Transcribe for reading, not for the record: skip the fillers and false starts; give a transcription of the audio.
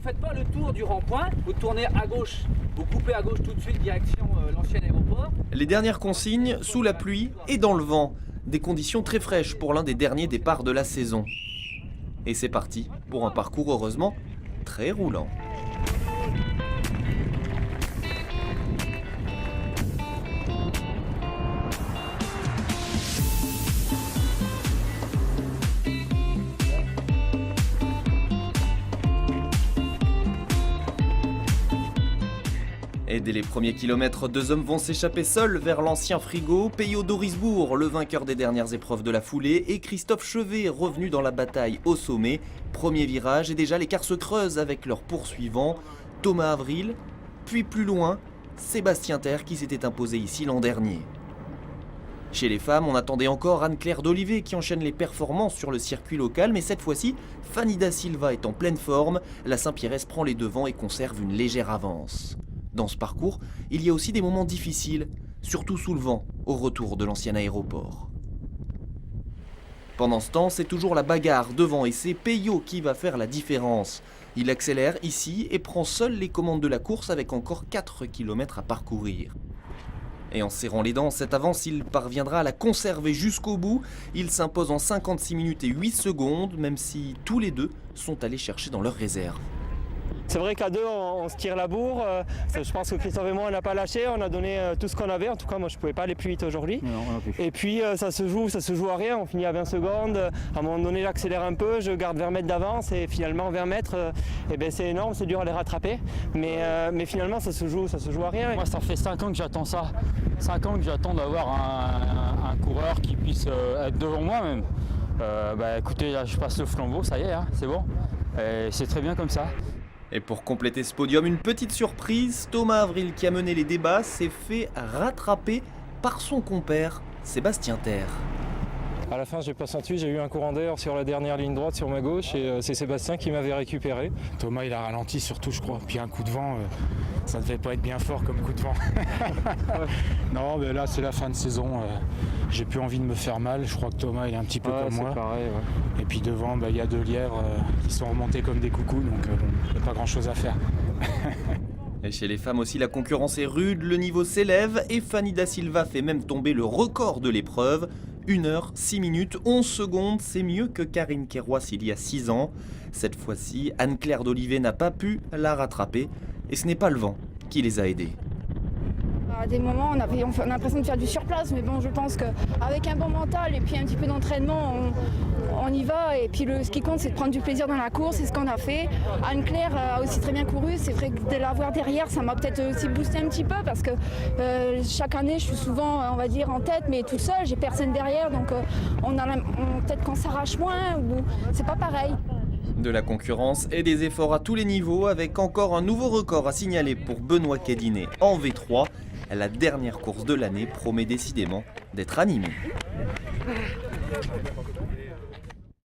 faites pas le tour du rond-point, vous tournez à gauche, vous coupez à gauche tout de suite direction l'ancien aéroport. Les dernières consignes, sous la pluie et dans le vent. Des conditions très fraîches pour l'un des derniers départs de la saison. Et c'est parti pour un parcours heureusement très roulant. Et dès les premiers kilomètres, deux hommes vont s'échapper seuls vers l'ancien frigo. Peyo Dorisbourg, le vainqueur des dernières épreuves de la foulée, et Christophe Chevet, revenu dans la bataille au sommet. Premier virage et déjà l'écart se creuse avec leurs poursuivants. Thomas Avril, puis plus loin, Sébastien Terre qui s'était imposé ici l'an dernier. Chez les femmes, on attendait encore Anne-Claire d'Olivet qui enchaîne les performances sur le circuit local, mais cette fois-ci, Fanny Da Silva est en pleine forme. La Saint-Pierresse prend les devants et conserve une légère avance. Dans ce parcours, il y a aussi des moments difficiles, surtout sous le vent, au retour de l'ancien aéroport. Pendant ce temps, c'est toujours la bagarre devant et c'est Peyo qui va faire la différence. Il accélère ici et prend seul les commandes de la course avec encore 4 km à parcourir. Et en serrant les dents, cette avance, il parviendra à la conserver jusqu'au bout. Il s'impose en 56 minutes et 8 secondes, même si tous les deux sont allés chercher dans leur réserve. C'est vrai qu'à deux, on se tire la bourre. Je pense que Christophe et moi, on n'a pas lâché. On a donné tout ce qu'on avait. En tout cas, moi, je ne pouvais pas aller plus vite aujourd'hui. Et puis, ça se joue à rien. On finit à 20 secondes. À un moment donné, j'accélère un peu. Je garde 20 mètres d'avance. Et finalement, 20 mètres, c'est énorme. C'est dur à les rattraper. Mais finalement, ça se joue à rien. Moi, ça fait 5 ans que j'attends ça. 5 ans que j'attends d'avoir un coureur qui puisse être devant moi même. Écoutez, là, je passe le flambeau. Ça y est, hein, c'est bon. Et c'est très bien comme ça. Et pour compléter ce podium, une petite surprise, Thomas Avril qui a mené les débats s'est fait rattraper par son compère Sébastien Terre. À la fin, j'ai pas senti, j'ai eu un courant d'air sur la dernière ligne droite sur ma gauche et c'est Sébastien qui m'avait récupéré. Thomas, il a ralenti surtout, je crois. Puis un coup de vent, ça ne devait pas être bien fort comme coup de vent. Non, mais là, c'est la fin de saison. J'ai plus envie de me faire mal. Je crois que Thomas, il est un petit peu comme moi. Pareil, ouais. Et puis devant, il y a deux lièvres qui sont remontés comme des coucous, donc il n'y a pas grand-chose à faire. Et chez les femmes aussi, la concurrence est rude, le niveau s'élève et Fanny Da Silva fait même tomber le record de l'épreuve. 1 heure, 6 minutes, 11 secondes, c'est mieux que Karine Kerrouas il y a 6 ans. Cette fois-ci, Anne-Claire d'Olivet n'a pas pu la rattraper et ce n'est pas le vent qui les a aidés. À des moments, on a l'impression de faire du surplace, mais bon, je pense qu'avec un bon mental et puis un petit peu d'entraînement, on y va. Et puis ce qui compte, c'est de prendre du plaisir dans la course, c'est ce qu'on a fait. Anne-Claire a aussi très bien couru, c'est vrai que de la voir derrière, ça m'a peut-être aussi boosté un petit peu parce que chaque année, je suis souvent, on va dire, en tête, mais toute seule, j'ai personne derrière, donc peut-être qu'on s'arrache moins, ou c'est pas pareil. De la concurrence et des efforts à tous les niveaux avec encore un nouveau record à signaler pour Benoît Cadinet en V3. La dernière course de l'année promet décidément d'être animée.